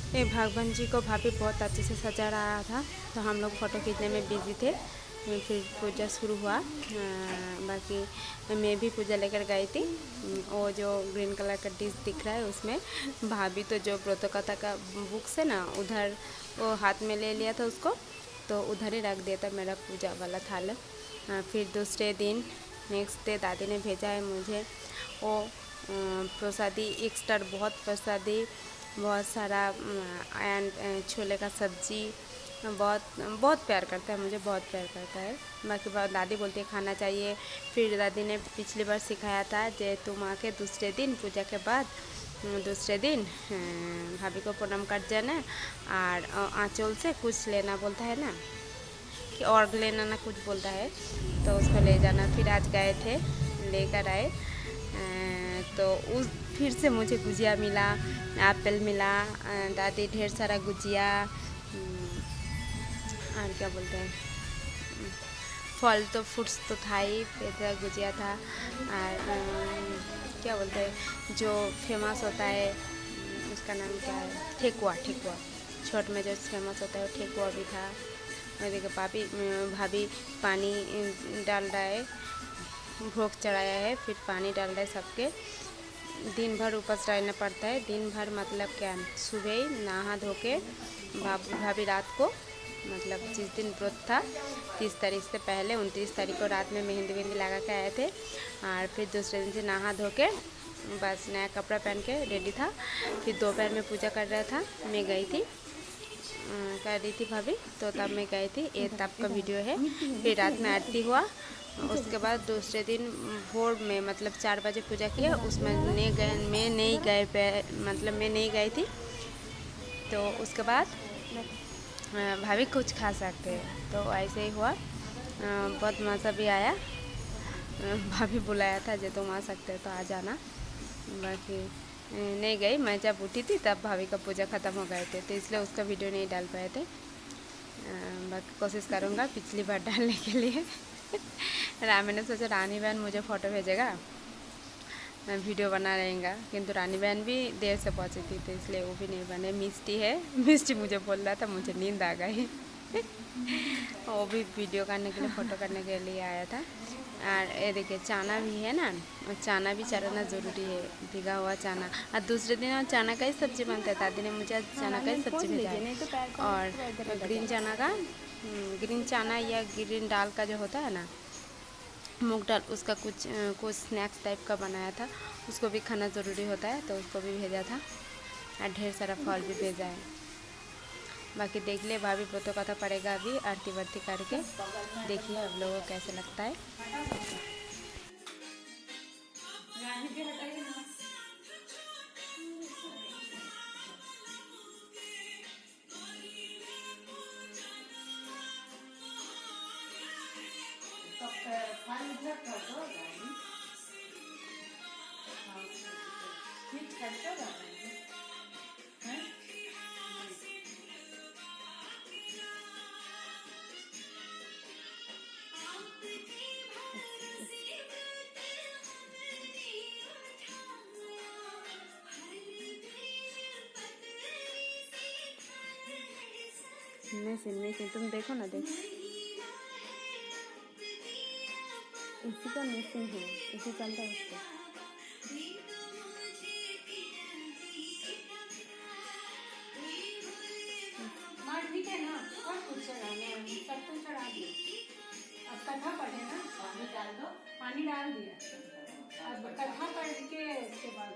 ये भगवान जी को भाभी बहुत अच्छे से सजा रहा था, तो हम लोग फ़ोटो खींचने में बिजी थे। फिर पूजा शुरू हुआ। बाकी मैं भी पूजा लेकर गई थी। वो जो ग्रीन कलर का डिश दिख रहा है उसमें भाभी तो जो व्रतकथा का बुक्स है ना, उधर वो हाथ में ले लिया था उसको, तो उधर ही रख दिया था मेरा पूजा वाला थाल। फिर दूसरे दिन नेक्स्ट डे दादी ने भेजा है मुझे वो प्रसादी, एक स्टार बहुत प्रसादी, बहुत सारा एंड छोले का सब्जी, बहुत बहुत प्यार करता है, मुझे बहुत प्यार करता है। बाकी दादी बोलती है खाना चाहिए। फिर दादी ने पिछली बार सिखाया था जे तुम आके दूसरे दिन पूजा के बाद दूसरे दिन भाभी को प्रणाम कर जाना और आंचल से कुछ लेना बोलता है ना, कि और लेना ना कुछ बोलता है, तो उसको ले जाना। फिर आज गए थे, लेकर आए। तो उस फिर से मुझे गुजिया मिला, एप्पल मिला, दादी ढेर सारा गुजिया और क्या बोलते हैं फल तो फ्रूट्स तो था ही, फिर गुजिया था और क्या बोलते हैं जो फेमस होता है उसका नाम क्या है, ठेकुआ। ठेकुआ छोट में जो फेमस होता है वो ठेकुआ भी था। और देखो भाभी पानी डाल रहा है, भोग चढ़ाया है, फिर पानी डाल रहा है सबके। दिन भर उपवास रहना पड़ता है, दिन भर मतलब क्या, सुबह ही नहा धो के भाभी रात को, मतलब जिस दिन व्रत था 30 तारीख से पहले 29 तारीख को रात में मेहंदी वेहंदी लगा के आए थे। और फिर दूसरे दिन से नहा धो के बस नया कपड़ा पहन के रेडी था। फिर दोपहर में पूजा कर रहा था, मैं गई थी, कर रही थी भाभी, तो तब मैं गई थी। ये तब का वीडियो है। फिर रात में आरती हुआ, उसके बाद दूसरे दिन भोर में मतलब 4 बजे पूजा किया। उसमें मैं नहीं गई थी। तो उसके बाद भाभी कुछ खा सकते हैं, तो ऐसे ही हुआ। बहुत मज़ा भी आया। भाभी बुलाया था जो तुम आ सकते हो तो आ जाना। बाकी नहीं गई, मैं जब उठी थी तब भाभी का पूजा ख़त्म हो गए थे, तो इसलिए उसका वीडियो नहीं डाल पाए थे। बाकी कोशिश करूँगा पिछली बार डालने के लिए। मैंने सोचा रानी बहन मुझे फ़ोटो भेजेगा, मैं वीडियो बना रहेगा, किंतु रानी बहन भी देर से पहुंची थी, तो इसलिए वो भी नहीं बने। मिस्टी है, मिस्टी मुझे बोल रहा था, मुझे नींद आ गई। वो भी वीडियो करने के लिए, फ़ोटो करने के लिए आया था। और ये देखिए चाना भी है ना, और चाना भी चढ़ाना ज़रूरी है, भिगा हुआ चाना। और दूसरे दिन चाना का ही सब्ज़ी बनता है, दादी ने मुझे चाना का ही सब्ज़ी भेजा है। और ग्रीन चाना का, ग्रीन चाना या ग्रीन दाल का जो होता है ना, मूंग दाल, उसका कुछ स्नैक्स टाइप का बनाया था, उसको भी खाना ज़रूरी होता है, तो उसको भी भेजा था। और ढेर सारा फल भी भेजा है। बाकी देख ले भाभी व्रतों कथा पड़ेगा अभी आरती वारती करके, देखिए अब लोगों को कैसे लगता है। नहीं तुम देखो ना, देखो इसी का मिसिंग है, इसी चलता है उससे। ठीक है ना, और कुछ चढ़ाना सब कुछ चढ़ा दिया। अब कथा पढ़े ना, पानी डाल दो, पानी डाल दिया, अब कथा पढ़ के उसके बाद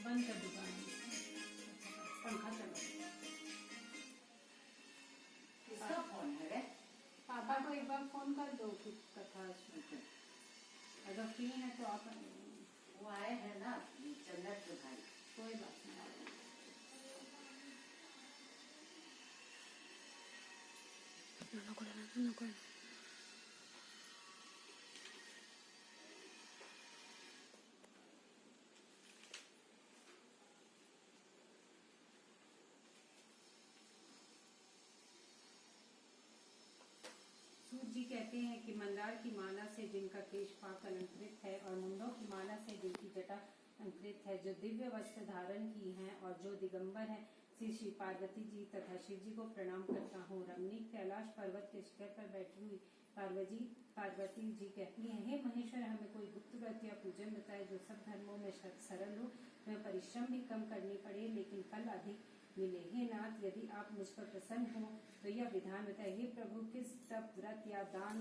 बंद कर दुकान, पंखा चलो। किसका फोन है रे? पापा को एक बार फोन कर दो कि कथा अगर फ्री है तो आप, वो आए हैं ना जन्नत के भाई, कोई बात नहीं। जी कहते हैं कि मंदार की माला से जिनका केश पाक अलंकृत है और मुंडों की माला से जिनकी जटा अलंकृत है, जो दिव्य वस्त्र धारण की हैं और जो दिगंबर है, श्री पार्वती जी तथा शिव जी को प्रणाम करता हूँ। रमणीक कैलाश पर्वत के शिखर पर बैठी हुई पार्वती जी कहती हैं, हे महेश्वर, हमें कोई गुप्त व्रत या पूजन बताए जो सब धर्मों में सरल हो, हमें परिश्रम भी कम करनी पड़े लेकिन फल अधिक मिले। हे नाथ, यदि आप मुझ पर प्रसन्न हो तो यह विधान बताए। हे प्रभु, किस तप, व्रत या दान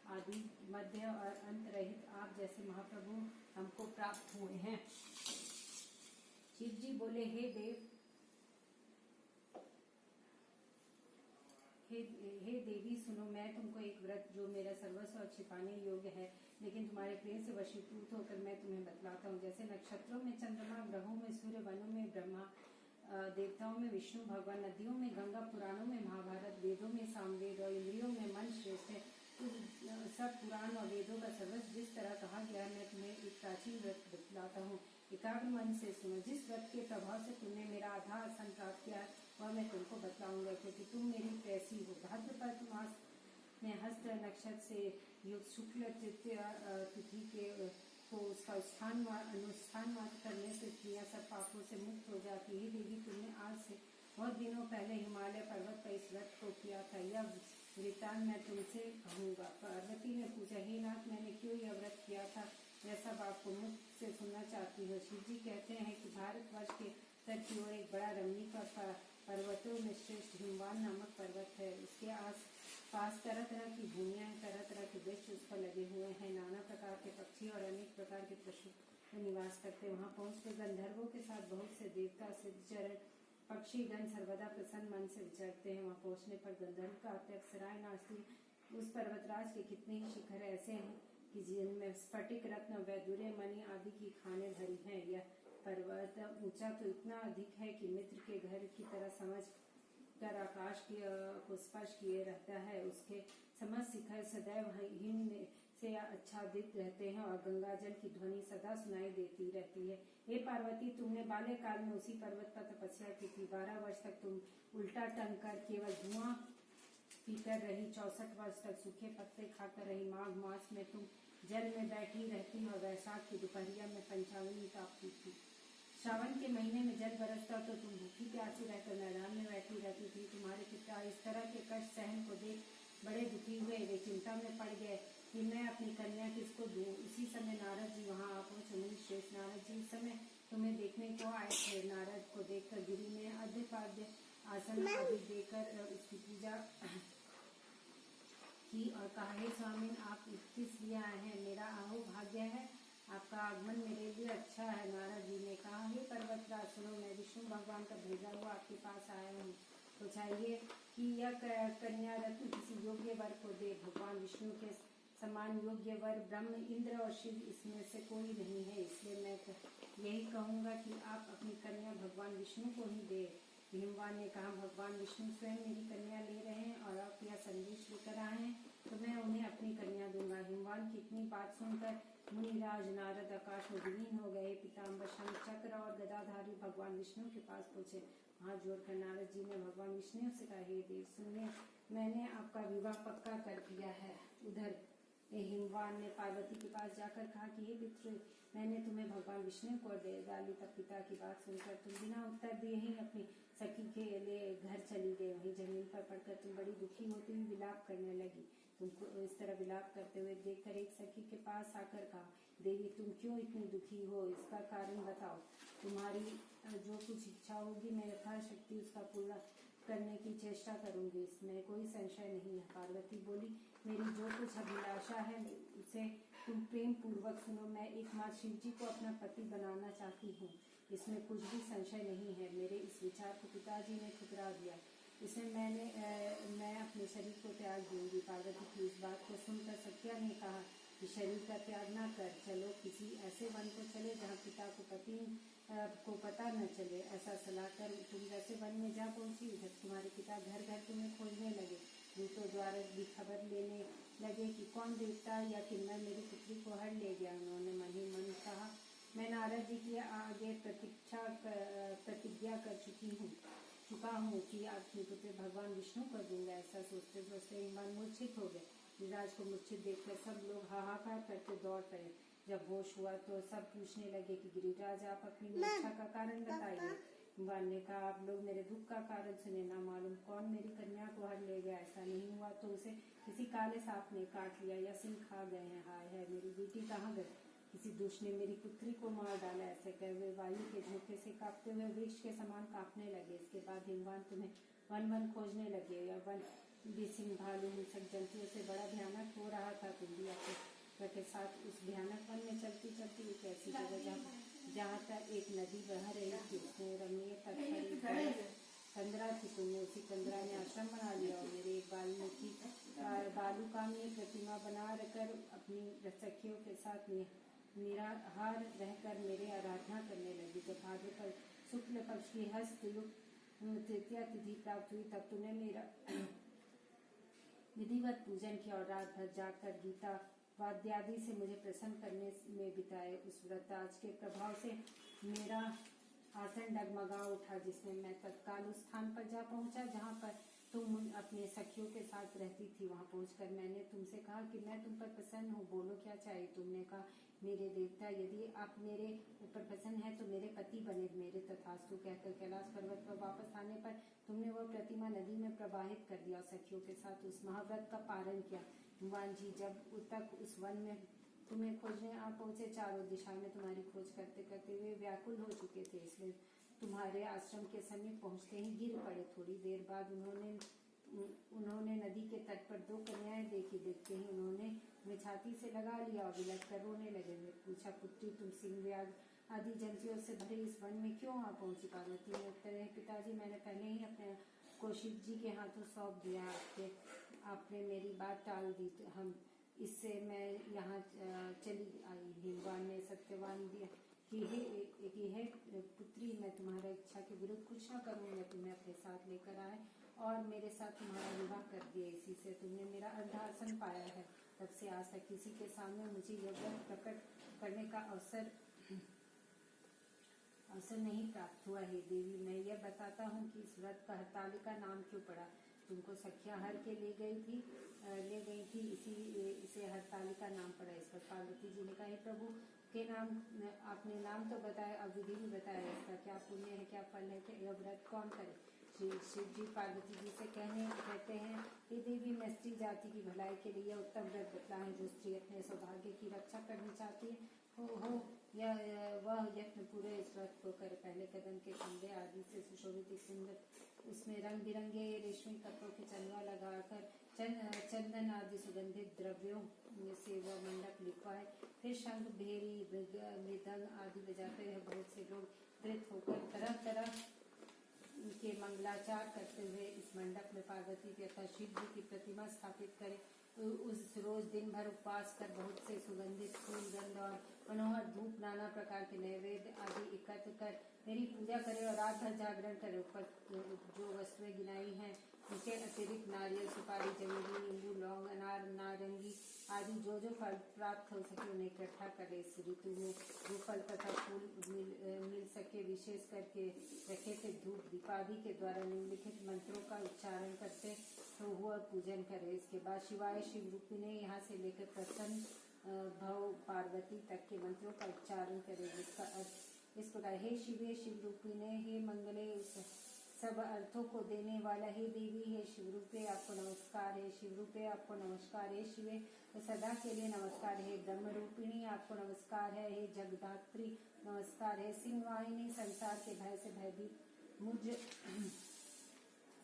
आदि मध्य और अंत रहित आप जैसे महाप्रभु हमको प्राप्त हुए हैं। शिव जी बोले, हे देवी सुनो, मैं तुमको एक व्रत जो मेरा सर्वस्व और छिपाने योग्य है लेकिन तुम्हारे प्रेम से वशीभूत होकर मैं तुम्हें बतलाता हूँ। जैसे नक्षत्रों में चंद्रमा, ग्रहों में सूर्य, वनों में ब्रह्मा, देवताओं में विष्णु भगवान, नदियों में गंगा, पुराणों में महाभारत, वेदों में सामवेद और इंद्रियों में मन श्रेष्ठ है, तो सब पुराण और वेदों का सर्वस्व जिस तरह कहा गया है, मैं तुम्हें एक प्राचीन व्रत बतलाता हूँ। एकाग्र मन से सुनो। जिस व्रत के प्रभाव से तुमने मेरा आधा आसन प्राप्त किया वह मैं तुमको बतलाऊंगा, क्योंकि तुम मेरी प्रेसी हो। भाद्रपद मास में हस्त नक्षत्र से युक्त शुक्ल तृतीया तिथि के को उसका अनुष्ठान मात्र करने से स्त्रियां सब पापों से मुक्त हो जाती है। देवी, तुमने आज से बहुत दिनों पहले हिमालय पर्वत पर इस व्रत को किया था, यह वृतांत मैं तुमसे कहूँगा। पार्वती ने पूछा, हे नाथ, मैंने क्यों यह व्रत किया था, यह सब आपको मुख से सुनना चाहती हो। शिव जी कहते हैं कि भारतवर्ष के उत्तर की ओर एक बड़ा रमणीक और पर्वतों में श्रेष्ठ हिमवान नामक पर्वत है। उसके आस पास तरह तरह की भूमियां, तरह तरह के वृक्ष उस पर लगे हुए हैं। नाना प्रकार के पक्षी और अनेक प्रकार के पशु निवास करते हैं। वहां पहुंचकर गंधर्वों के साथ बहुत से देवता, सिद्धचरण, पक्षीगण सर्वदा प्रसन्न मन से विचरते हैं। वहां पहुंचने पर गंधर्व का अप्सराएं नाचती। उस पर्वतराज के कितने ही शिखर ऐसे हैं कि जिनमें स्फटिक, रत्न, वैदुर्य, मणि आदि की खानें भरी हैं। यह पर्वत ऊंचा तो इतना अधिक है कि मित्र के घर की तरह समझ कर आकाश को स्पर्श किए रहता है। उसके समस्त शिखर सदैव हिम से आच्छादित रहते हैं और गंगा जल की ध्वनि सदा सुनाई देती रहती है। हे पार्वती, तुमने बाल्यकाल में उसी पर्वत पर तपस्या की थी। 12 वर्ष तक तुम उल्टा टंग कर केवल धुआं पीकर रही। 64 वर्ष तक सूखे पत्ते खाकर रही। माघ मास में तुम जल में बैठी रहती और वैशाख की दोपहरिया में पंचाग्नि तापती थी। श्रावण के महीने में जल बरसता तो तुम भूखी प्यासी रहकर मैदान में बैठी रहती थी। तुम्हारे पिता इस तरह के कष्ट सहन को देख बड़े दुखी हुए। वे चिंता में पड़ गए कि मैं अपनी कन्या किसको दूं। उसी समय नारद जी वहां आ पहुंचे। मुनि श्रेष्ठ नारद जी इस समय तुम्हें देखने को आए थे। नारद को देखकर गिरी में अर्घ्य आसन आदि देकर उसकी पूजा की और कहा, हे स्वामी, आप किस लिए आए हैं? मेरा आहो भाग्य है, आपका आगमन मेरे लिए अच्छा है। नारद जी ने कहा, हे पर्वतराज सुनो, मैं विष्णु भगवान का भेजा हुआ आपके पास आया हूँ। तो चाहिए कि यह कन्या रत्न किसी योग्य वर को दे। भगवान विष्णु के समान योग्य वर ब्रह्म, इंद्र और शिव इसमें से कोई नहीं है, इसलिए मैं यही कहूँगा कि आप अपनी कन्या भगवान विष्णु को ही दे। हिमवान ने कहा, भगवान विष्णु स्वयं मेरी कन्या ले रहे हैं और आप यह संदेश लेकर आए हैं तो मैं उन्हें अपनी कन्या दूंगा। हिमवान की इतनी बात सुनकर मुनिराज नारद आकाश में विलीन हो गए। पीताम्बर, शंख, चक्र और गदाधारी भगवान विष्णु के पास पहुंचे। हाथ जोड़कर नारद जी ने भगवान विष्णु से कहा, हे देव सुनिए, मैंने आपका विवाह पक्का कर दिया है। उधर हिमवान ने पार्वती के पास जाकर कहा कि हे पितृ, मैंने तुम्हें भगवान विष्णु को दे डाली। तब पिता की बात सुनकर तुम बिना उत्तर दिए ही अपनी सखी के लिए घर चली गई। वहीं जमीन पर पड़कर तुम बड़ी दुखी होती हुई विलाप करने लगी। तुमको इस तरह विलाप करते हुए देखकर एक सखी के पास आकर कहा, देवी, तुम क्यों इतनी दुखी हो? इसका कारण बताओ। तुम्हारी जो कुछ इच्छा होगी मैं यथाशक्ति उसका पूरा करने की चेष्टा करूंगी, इसमें कोई संशय नहीं है। पार्वती बोली, मेरी जो कुछ अभिलाषा है उसे तुम प्रेम पूर्वक सुनो। मैं एकमात्र शिव जी को अपना पति बनाना चाहती हूँ, इसमें कुछ भी संशय नहीं है। मेरे इस विचार को पिताजी ने ठुकरा दिया। इसमें मैं अपने शरीर को त्याग दूंगी। पार्वती की इस बात को सुनकर सत्या ने कहा कि शरीर का त्याग न कर, चलो किसी ऐसे वन को चले जहाँ पिता को पति को पता न चले। ऐसा सलाह कर तुम जैसे वन में जा पहुंची, उधर तुम्हारे पिता घर घर तुम्हें खोजने लगे। दूतों द्वारा भी खबर लेने लगे कि कौन देवता या किन्नर मेरी पुत्री को हर ले गया। उन्होंने मन ही मन कहा, मैं नारद जी के आगे प्रतिज्ञा कर चुका हूँ कि अपने पुत्र भगवान विष्णु कर दूंगा। ऐसा सोचते सोचते हिमवान मूर्छित हो गए। गिरिराज को मूर्छित देखकर सब लोग हाहाकार करके दौड़ पड़े। जब होश हुआ तो सब पूछने लगे कि गिरिराज आप अपनी मूर्छा का कारण बताइए। भगवान ने कहा आप लोग मेरे दुख का कारण सुने, ना मालूम कौन मेरी कन्या को हर ले गया। ऐसा नहीं हुआ तो उसे किसी काले सांप ने काट लिया या सिंह खा गए हैं। हाय है मेरी बेटी कहाँ गई, किसी दुष्ट ने मेरी पुत्री को मार डाला। ऐसे कह वे वायु के झोंके से कांपते हुए वृक्ष के समान कांपने लगे। इसके बाद हिमवान तुम्हें वन वन खोजने लगे। या वन भी सिंह भालू हिंसक जंतुओं से बड़ा भयानक हो रहा था। तुम भी अपने के साथ उस भयानक वन में चलती चलती एक ऐसी जगह जहाँ तक एक नदी बह रही थी, उसमें रमणीय तट पर एक कंदरा थी। तुमने उसी कंदरा में आश्रम बना लिया और मेरे एक बालू का में प्रतिमा बना कर अपनी सखियों के साथ निराहार रहकर मेरे आराधना करने लगी। जब भाद्रपद शुक्ल पक्ष की हस्त तृतीया तिथि प्राप्त हुई तब तुमने मेरा विधिवत पूजन किया और रात भर जाकर गीता वाद्यादि से मुझे प्रसन्न करने में बिताए। उस व्रत आज के प्रभाव से मेरा आसन डगमगा उठा, जिसमें मैं तत्काल उस स्थान पर जा पहुंचा जहां पर तुम अपने सखियों के साथ रहती थी। वहां पहुंचकर मैंने तुमसे कहा कि मैं तुम पर प्रसन्न हूँ, बोलो क्या चाहिए। तुमने कहा मेरे देवता यदि आप मेरे ऊपर प्रसन्न है तो मेरे पति बने। मेरे तथास्तु कहकर कैलाश पर्वत पर वापस आने पर तुमने वह प्रतिमा नदी में प्रवाहित कर दिया और सखियों के साथ उस महाव्रत का पालन किया। भगवान जी जब तक उस वन में तुम्हें खोजने आ पहुंचे, चारों दिशा में तुम्हारी खोज करते करते वे व्याकुल हो चुके थे, इसलिए तुम्हारे आश्रम के समीप पहुंचते ही गिर पड़े। थोड़ी देर बाद उन्होंने नदी के तट पर दो कन्याएं देखी। देखते ही उन्होंने छाती से लगा लिया और बिलख कर रोने लगे। मैं पूछा पुत्री तुम सिंह व्याघ्र आदि जंतुओं से भरे इस वन में क्यों आ पहुंची। पार्वती ने उत्तर दिया पिताजी मैंने पहले ही अपने को शिव जी के हाथों सौंप दिया। आपने मेरी बात टाल दी, हम इससे मैं यहाँ चली आई। भगवान ने सत्यवान दिया कि हे पुत्री मैं तुम्हारा इच्छा के विरुद्ध कुछ न करूँ। मैं तुम्हें अपने साथ लेकर आए और मेरे साथ तुम्हारा विवाह कर दिया। इसी से तुमने मेरा अर्धासन पाया है। तब से आज तक किसी के सामने मुझे यह व्रत प्रकट करने का अवसर नहीं प्राप्त हुआ। है देवी मैं यह बताता हूँ कि इस व्रत का हरतालिका नाम क्यों पड़ा। तुमको सखियां हर के ले गई थी इसे हरतालिका नाम पड़ा। इस पर पार्वती जी ने कहा हे प्रभु के नाम आपने नाम तो बताया, अब विधि भी बताया, इसका क्या पुण्य है क्या फल है कि यह व्रत कौन करे। शिव जी पार्वती जी से कहते हैं हे देवी मैं स्त्री जाति की भलाई के लिए उत्तम व्रत बतलाए। जो स्त्री अपने सौभाग्य की रक्षा करनी चाहती है वह यत्न पूरे इस व्रत को करे। पहले कदम के कंधे आदि से सुशोभित सुंदर उसमें रंग बिरंगे रेशमी कपड़ों के चंदवा लगाकर चंदन आदि सुगंधित द्रव्यों से वह मंडप लिखा है। फिर शंख भेरी मृदंग आदि बजाते हुए बहुत से लोग कृत होकर तरह तरह के मंगलाचार करते हुए इस मंडप में पार्वती तथा शिव जी की प्रतिमा स्थापित करे। उस रोज दिन भर उपवास कर बहुत से सुगंधित फूल गंध और मनोहर धूप नाना प्रकार के नैवेद्य आदि एकत्र कर मेरी पूजा करे और रात भर जागरण करे। ऊपर जो वस्तुएं गिनाई हैं उनके अतिरिक्त नारियल सुपारी चमेली नींबू लौंग अनार नारंगी आदि जो फल प्राप्त हो सके उन्हें इकट्ठा करे। इस ऋतु में जो फल तथा फूल मिल सके विशेष करके रखे थे धूप दीपादि के द्वारा निम्नलिखित मंत्रों का उच्चारण करते तो हुआ पूजन करे। इसके बाद शिवाय शिव रूपी ने यहाँ से लेकर प्रसन्न भव पार्वती तक के मंत्रों का उच्चारण करे। जिसका अर्थ इस प्रकार हे शिवे शिव रूपी ने हे मंगले सब अर्थों को देने वाला हे देवी हे शिव रूपे आपको नमस्कार। हे शिव रूपे आपको नमस्कार। हे शिवे सदा के लिए नमस्कार। हे ब्रह्म रूपिणी आपको नमस्कार है। हे जगदात्री नमस्कार है। सिंहवाहिनी संसार के भय से भयभीत मुझ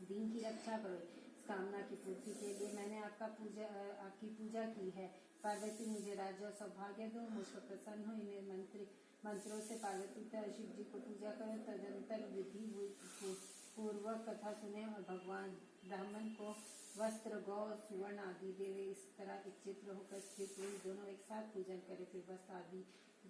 दिन की रक्षा करो। इस कामना की पूर्ति के लिए मैंने आपकी पूजा की है। पार्वती मुझे राज्य और सौभाग्य दो, मुझ पर प्रसन्न हो। इन्हें मंत्रों से पार्वती शिव जी को पूजा करो। तदंतर विधि पूर्वक कथा सुने और भगवान ब्राह्मण को वस्त्र गौ सुवर्ण आदि देवे। इस तरह एक चित्र होकर स्त्री पुरुष दोनों एक साथ पूजन करे। फिर वस्त्र आदि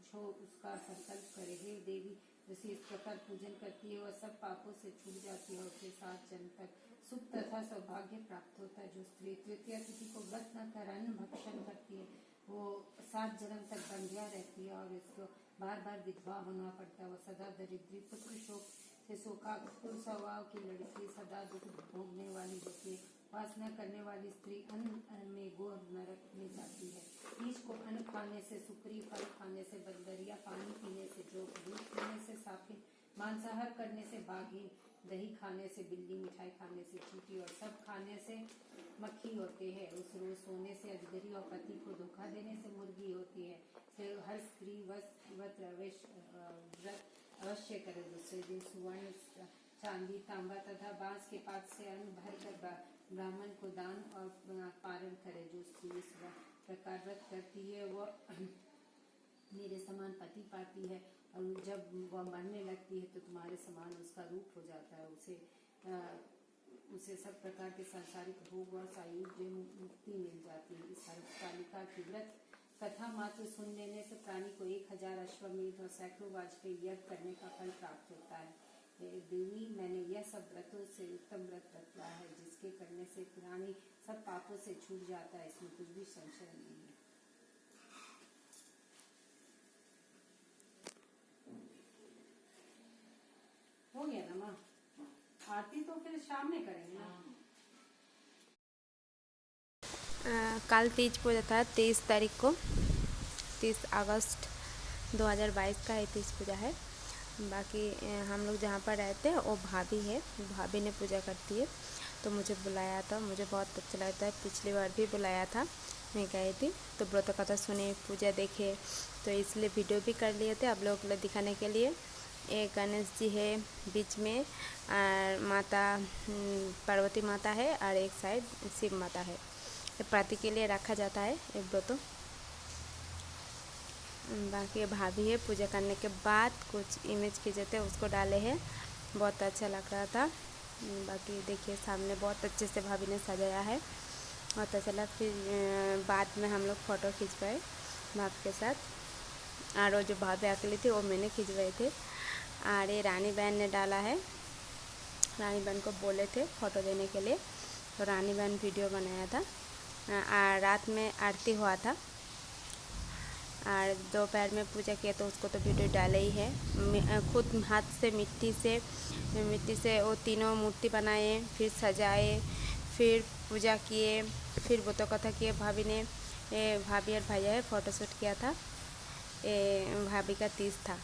जो उसका संकल्प करे। हे देवी जैसे इस प्रकार पूजन करती है वह सब पापों से छूट जाती है और उसे 7 जन्म तक सुख तथा सौभाग्य प्राप्त होता है। जो स्त्री तृतीया तिथि को व्रत न कर अन्न भक्षण करती है वो 7 जन्म तक बंध्या रहती है और इसको बार बार विधवा होना पड़ता है। वह सदा दरिद्री पुत्र शोक से शोकाकुल स्वभाव की लड़की सदा दुख भोगने वाली होती है। वासना करने वाली स्त्री अन्न में गोर खाने से सुकरी, फल खाने से बंदरिया, पानी पीने से जोक, दूध पीने से साफिन, मांसाहार करने से बाघिन, दही खाने से बिल्ली, मिठाई खाने से चींटी और सब खाने से मक्खी होते हैं। उस रोज सोने से अजगरी और पति को धोखा देने से मुर्गी होती है। फिर हर स्त्री व्रत अवश्य करे। दूसरे दिन सुवर्ण, चांदी, तांबा तथा बांस के पात से अन्न भरकर ब्राह्मण को दान और पारण करे। जो स्त्री इस प्रकार व्रत करती है वह मेरे समान पति पाती है, और जब वह मरने लगती है तो तुम्हारे समान उसका रूप हो जाता है। उसे सब प्रकार के सांसारिक भोग और सायुज्य मुक्ति मिल जाती है। इस हरतालिका की व्रत कथा मात्र सुन लेने से प्राणी को 1000 अश्वमेध और सैकड़ों वाजपेयी यज्ञ करने का फल प्राप्त होता है। देवी, मैंने यह सब व्रतों से उत्तम व्रत बतलाया है, जिसके करने से प्राणी सब पापों से छूट जाता है। इसमें कुछ भी संशय नहीं है। हो गया ना माँ? आरती तो फिर शाम में करेंगे ना। कल तीज पूजा था 23 तारीख को, 30 अगस्त 2022 का ये तीज पूजा है। बाकी हम लोग जहाँ पर रहते हैं वो भाभी है, भाभी ने पूजा करती है, तो मुझे बुलाया था। मुझे बहुत अच्छा लगता है, पिछली बार भी बुलाया था, मैं गई थी तो व्रत कथा सुने, पूजा देखे, तो इसलिए वीडियो भी कर लिए थे आप लोगों के लिए दिखाने के लिए। एक गणेश जी है बीच में, और माता पार्वती माता है, और एक साइड शिव माता है। पति के लिए रखा जाता है एक व्रत। बाकी भाभी है, पूजा करने के बाद कुछ इमेज खींचे थे उसको डाले हैं, बहुत अच्छा लग रहा था। बाकी देखिए सामने बहुत अच्छे से भाभी ने सजाया है, बहुत अच्छा लगा। फिर बाद में हम लोग फ़ोटो खिंचवाए भाभी के साथ, और वो जो भाभी अकेली थी वो मैंने खिंचवाए थे। और ये रानी बहन ने डाला है, रानी बहन को बोले थे फ़ोटो देने के लिए, तो रानी बहन वीडियो बनाया था। रात में आरती हुआ था, और दोपहर में पूजा किया तो उसको तो वीडियो डाले ही है। खुद हाथ से मिट्टी से वो तीनों मूर्ति बनाए, फिर सजाए, फिर पूजा किए, फिर व्रत कथा किए। भाभी ने भाभी और भैया है फ़ोटोशूट किया था। भाभी का तीज था।